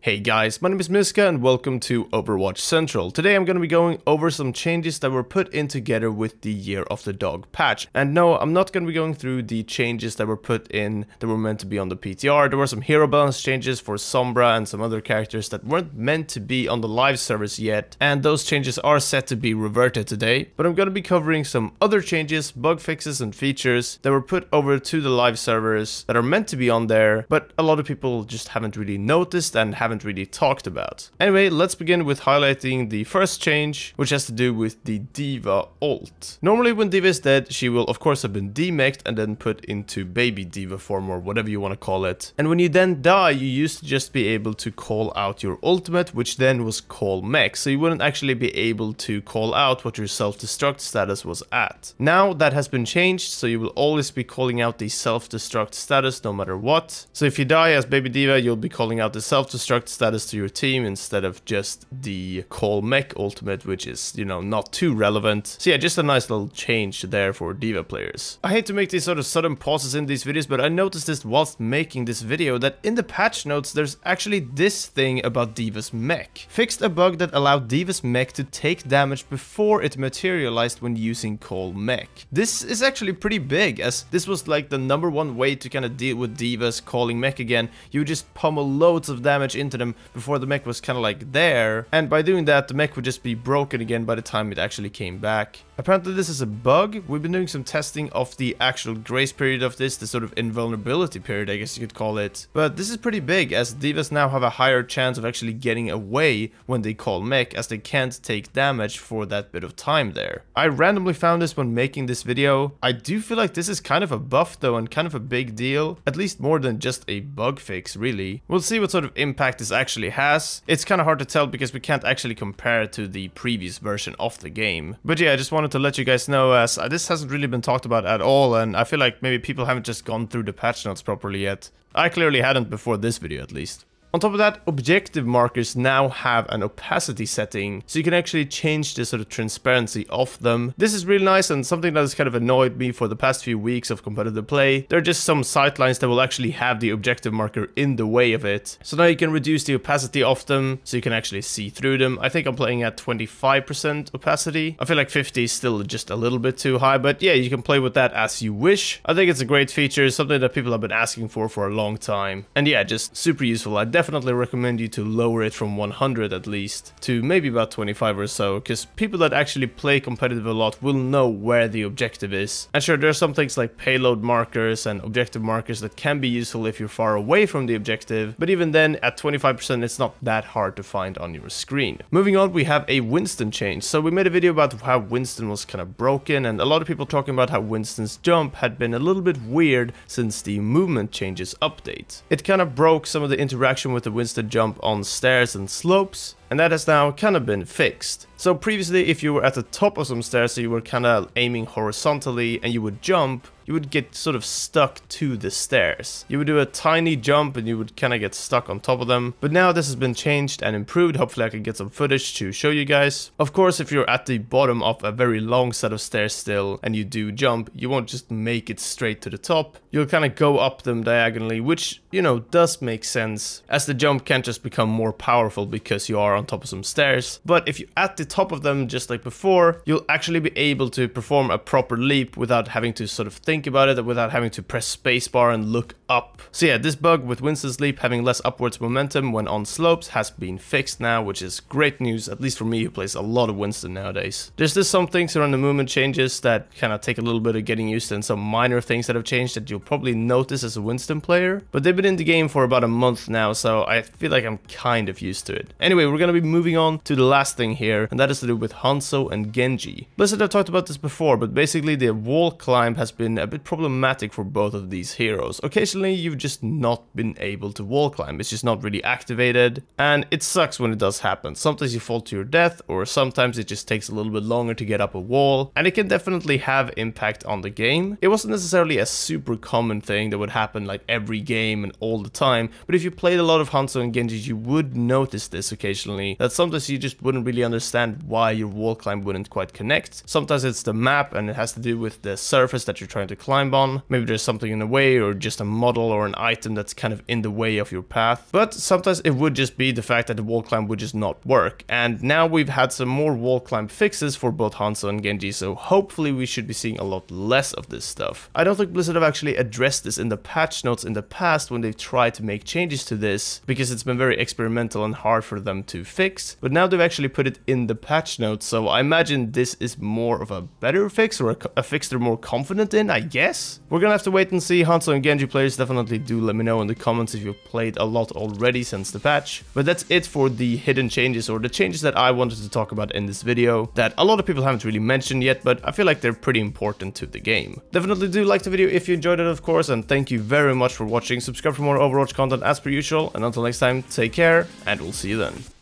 Hey guys, my name is Miska and welcome to Overwatch Central. Today I'm going to be going over some changes that were put in together with the Year of the Dog patch. And no, I'm not going to be going through the changes that were put in that were meant to be on the PTR. There were some hero balance changes for Sombra and some other characters that weren't meant to be on the live servers yet. And those changes are set to be reverted today. But I'm going to be covering some other changes, bug fixes and features that were put over to the live servers that are meant to be on there, but a lot of people just haven't really noticed and haven't really talked about. Anyway, let's begin with highlighting the first change, which has to do with the D.Va ult. Normally when D.Va is dead, she will of course have been demech'd and then put into baby D.Va form or whatever you want to call it. And when you then die, you used to just be able to call out your ultimate, which then was call mech, so you wouldn't actually be able to call out what your self-destruct status was at. Now that has been changed, so you will always be calling out the self-destruct status no matter what. So if you die as baby D.Va, you'll be calling out the self-destruct status to your team instead of just the call mech ultimate, which is, you know, not too relevant. So yeah, just a nice little change there for D.Va players. I hate to make these sort of sudden pauses in these videos, but I noticed this whilst making this video, that in the patch notes there's actually this thing about D.Va's mech. Fixed a bug that allowed D.Va's mech to take damage before it materialized when using call mech. This is actually pretty big, as this was like the #1 way to kind of deal with D.Va's calling mech again. You would just pummel loads of damage into them before the mech was kind of like there, and by doing that the mech would just be broken again by the time it actually came back. Apparently this is a bug. We've been doing some testing of the actual grace period of this, the sort of invulnerability period I guess you could call it, but this is pretty big, as D.Vas now have a higher chance of actually getting away when they call mech, as they can't take damage for that bit of time there. I randomly found this when making this video. I do feel like this is kind of a buff though, and kind of a big deal, at least more than just a bug fix really. We'll see what sort of impact this actually has. It's kind of hard to tell because we can't actually compare it to the previous version of the game. But yeah, I just wanted to let you guys know, as this hasn't really been talked about at all, and I feel like maybe people haven't just gone through the patch notes properly yet. I clearly hadn't before this video at least. On top of that, objective markers now have an opacity setting, so you can actually change the sort of transparency of them. This is really nice, and something that has kind of annoyed me for the past few weeks of competitive play. There are just some sightlines that will actually have the objective marker in the way of it. So now you can reduce the opacity of them, so you can actually see through them. I think I'm playing at 25% opacity. I feel like 50 is still just a little bit too high, but yeah, you can play with that as you wish. I think it's a great feature, something that people have been asking for a long time. And yeah, just super useful. I definitely recommend you to lower it from 100 at least to maybe about 25 or so, because people that actually play competitive a lot will know where the objective is. And sure, there are some things like payload markers and objective markers that can be useful if you're far away from the objective, but even then at 25% it's not that hard to find on your screen. Moving on, we have a Winston change. So we made a video about how Winston was kind of broken, and a lot of people talking about how Winston's jump had been a little bit weird since the movement changes update. It kind of broke some of the interaction with the Winston jump on stairs and slopes, and that has now kind of been fixed. So previously, if you were at the top of some stairs, so you were kind of aiming horizontally and you would jump, you would get sort of stuck to the stairs. You would do a tiny jump and you would kind of get stuck on top of them. But now this has been changed and improved. Hopefully I can get some footage to show you guys. Of course, if you're at the bottom of a very long set of stairs still and you do jump, you won't just make it straight to the top. You'll kind of go up them diagonally, which, you know, does make sense, as the jump can't just become more powerful because you are on top of some stairs. But if you're at the top of them just like before, you'll actually be able to perform a proper leap without having to sort of think about it, without having to press spacebar and look up. So yeah, this bug with Winston's leap having less upwards momentum when on slopes has been fixed now, which is great news, at least for me who plays a lot of Winston nowadays. There's just some things around the movement changes that kind of take a little bit of getting used to, and some minor things that have changed that you'll probably notice as a Winston player, but they've been in the game for about a month now, so I feel like I'm kind of used to it. Anyway, we're gonna be moving on to the last thing here, and that is to do with Hanzo and Genji. Listen, I've talked about this before, but basically the wall climb has been a bit problematic for both of these heroes. Occasionally you've just not been able to wall climb, it's just not really activated, and it sucks when it does happen. Sometimes you fall to your death, or sometimes it just takes a little bit longer to get up a wall, and it can definitely have impact on the game. It wasn't necessarily a super common thing that would happen like every game and all the time, but if you played a lot of Hanzo and Genji, you would notice this occasionally. personally, that sometimes you just wouldn't really understand why your wall climb wouldn't quite connect. Sometimes it's the map and it has to do with the surface that you're trying to climb on. Maybe there's something in the way, or just a model or an item that's kind of in the way of your path. But sometimes it would just be the fact that the wall climb would just not work. And now we've had some more wall climb fixes for both Hanzo and Genji, so hopefully we should be seeing a lot less of this stuff. I don't think Blizzard have actually addressed this in the patch notes in the past when they've tried to make changes to this, because it's been very experimental and hard for them to fix. But now they've actually put it in the patch notes, so I imagine this is more of a better fix, or a fix they're more confident in, I guess? We're gonna have to wait and see. Hanzo and Genji players, definitely do let me know in the comments if you've played a lot already since the patch. But that's it for the hidden changes, or the changes that I wanted to talk about in this video, that a lot of people haven't really mentioned yet, but I feel like they're pretty important to the game. Definitely do like the video if you enjoyed it, of course, and thank you very much for watching. Subscribe for more Overwatch content as per usual, and until next time, take care, and we'll see you then.